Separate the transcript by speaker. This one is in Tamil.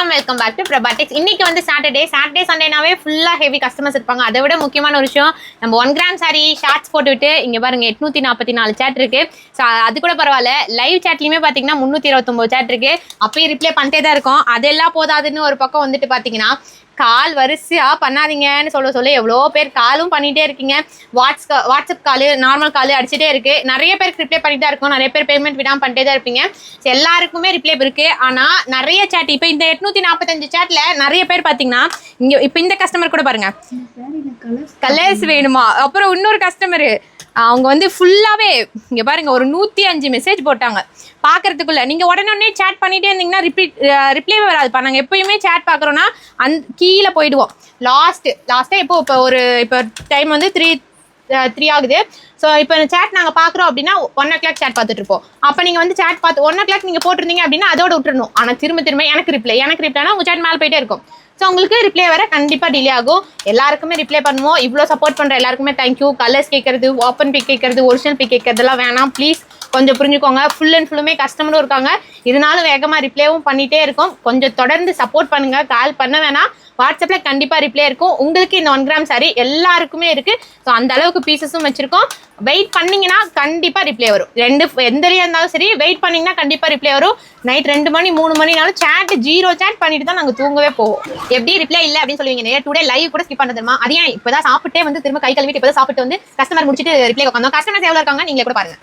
Speaker 1: Welcome back to பிரபாடெக்ஸ். இன்னைக்கு வந்து சாட்டர்டே சண்டேனாவே ஃபுல்லா ஹெவி கஸ்டமர்ஸ் இருப்பாங்க. அதை விட முக்கியமான ஒரு விஷயம், நம்ம 1 கிராம் சாரி ஷார்ட்ஸ் போட்டுவிட்டு இங்க பாருங்க 844 சேட் இருக்கு. ஸோ அது கூட பரவாயில்ல, லைவ் சேட்லயுமே பாத்தீங்கன்னா 329 சேட் இருக்கு. அப்பயும் ரிப்ளை பண்ணிட்டே தான் இருக்கும். அதெல்லாம் போதாதுன்னு ஒரு பக்கம் வந்துட்டு பாத்தீங்கன்னா கால் வரிசையா பண்ணாதீங்கன்னு சொல்ல எவ்வளோ பேர் காலும் பண்ணிட்டே இருக்கீங்க. வாட்ஸ்அப் காலு, நார்மல் காலு அடிச்சுட்டே இருக்கு. நிறைய பேருக்கு ரிப்ளை பண்ணிட்டு தான் இருக்கும். நிறைய பேர் பேமெண்ட் விடாமல் பண்ணிட்டே தான் இருப்பீங்க. எல்லாருக்குமே ரிப்ளை இருக்கு. ஆனால் நிறைய சேட் இப்போ இந்த 845 சேட்ல நிறைய பேர் பார்த்தீங்கன்னா இங்கே இப்போ இந்த கஸ்டமர் கூட பாருங்க, கலர்ஸ் வேணுமா. அப்புறம் இன்னொரு கஸ்டமரு அவங்க வந்து ஃபுல்லாகவே இங்கே பாருங்க ஒரு 105 மெசேஜ் போட்டாங்க. பார்க்கறதுக்குள்ள நீங்கள் உடனே சேட் பண்ணிகிட்டே இருந்தீங்கன்னா ரிப்ளைவே வராதுப்பா. நாங்கள் எப்பயுமே சேட் பார்க்குறோன்னா கீழே போயிடுவோம். லாஸ்ட்டாக இப்போ டைம் வந்து 3 ஆகுது. ஸோ இப்போ சேட் நாங்கள் பார்க்குறோம் அப்படின்னா 1 o'clock சேட் பார்த்துட்டு இருப்போம். அப்போ நீங்கள் வந்து சேட் பார்த்து 1 o'clock நீங்கள் போட்டிருந்தீங்க அப்படின்னா அதோட விட்டுறணும். ஆனால் திரும்ப எனக்கு ரிப்ளைனா உங்கள் சேட் மேலே போயிட்டே இருக்கும். ஸோ உங்களுக்கு ரிப்ளை வர கண்டிப்பாக டிலே ஆகும். எல்லாருக்குமே ரிப்ளை பண்ணுவோம். இவ்வளோ சப்போர்ட் பண்ணுற எல்லாருக்குமே தேங்க்யூ. கலர்ஸ் கேட்கறது, ஓப்பன் பிக் கேட்கறது, ஒரிஜினல் பிக் கேட்கறதுலாம் வேணாம் ப்ளீஸ், கொஞ்சம் புரிஞ்சுக்கோங்க. ஃபுல் அண்ட் ஃபுல்லுமே கஸ்டமரும் இருக்காங்க. இதனாலும் வேகமாக ரிப்ளைவும் பண்ணிகிட்டே இருக்கும். கொஞ்சம் தொடர்ந்து சப்போர்ட் பண்ணுங்கள். கால் பண்ண வேணாம், வாட்ஸ்அப்பில் கண்டிப்பாக ரிப்ளை இருக்கும். உங்களுக்கு இந்த 1 கிராம் சாரி எல்லாருக்குமே இருக்குது. ஸோ அந்த அளவுக்கு பீசஸும் வச்சுருக்கோம். வெயிட் பண்ணிங்கன்னா கண்டிப்பாக ரிப்ளை வரும். எந்தலையாக இருந்தாலும் சரி, வெயிட் பண்ணிங்கன்னா கண்டிப்பாக ரிப்ளை வரும். நைட் 2 மணி 3 மணினாலும் சேட் 0 சேட் பண்ணிட்டு தான் நாங்கள் தூங்கவே போவோம். எப்படி ரிப்ளை இல்லை அப்படின்னு சொல்லுவீங்க. நிறைய டுடே லைவ் கூட ஸ்கிப் பண்ணுறதுமா. அதே இப்போ தான் சாப்பிட்டே வந்து திரும்ப கை கழுவிட்டு இப்போ தான் சாப்பிட்டு வந்து கஸ்டமர் முடிச்சுட்டு ரிப்ளை உட்காந்தோம். கஸ்டமர்ஸ் எவ்வளோ இருக்காங்க நீங்களே கூட பாருங்க.